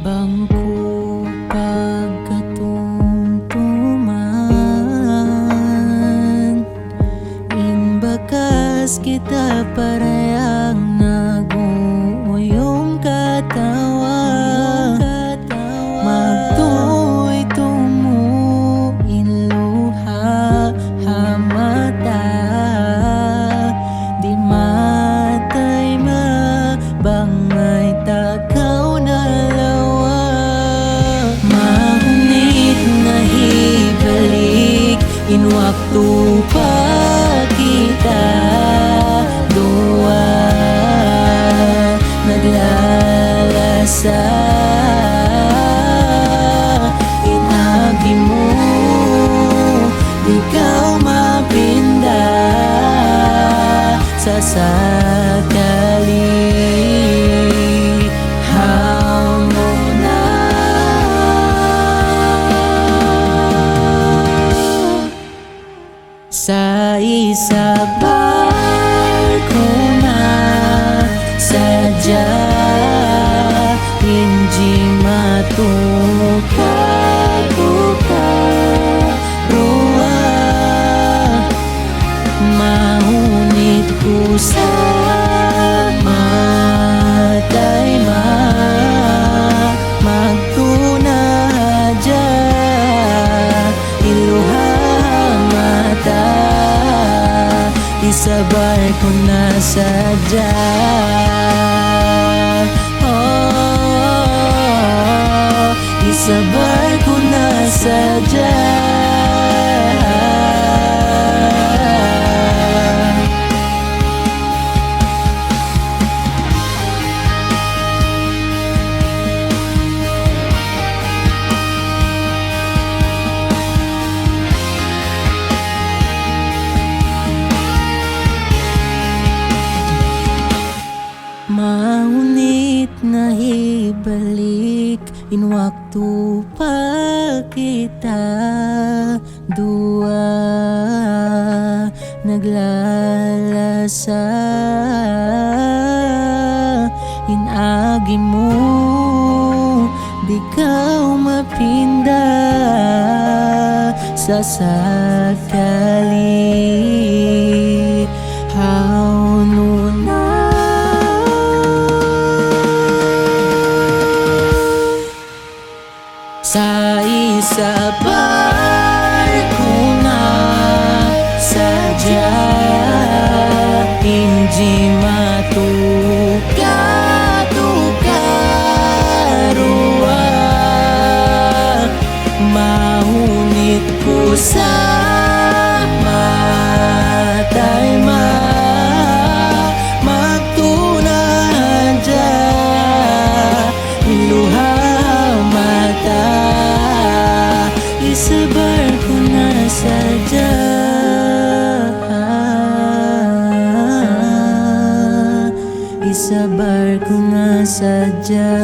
Bangko pagkatumtuman, inbakas kita parayang nag-uyong katawa. Magtuoy tumuin luha hamata, di matay mabangay takaw na lawa. Mahunit na hibalik inwakto pa kita dua naglalasa. Inagi mo di ka mapinda sa sakali. Sa isa barko na sadya, hindi matuka-tuka ruwa. Mahunit ko sa matay magtunadya iluha mata. Isa barko na sadya, oh, isa barko na sadya. Maunit na ibalik inwakto pa kita dua naglalasa. Inagi mo di ka mapinda sa sakali. Hauno na sa isa barko na sadya, hindi matuka-tuka ruwa. Mahunit ko sa matay magtunadya iluha mata. Isa barko na sadya, isa barko na sadya.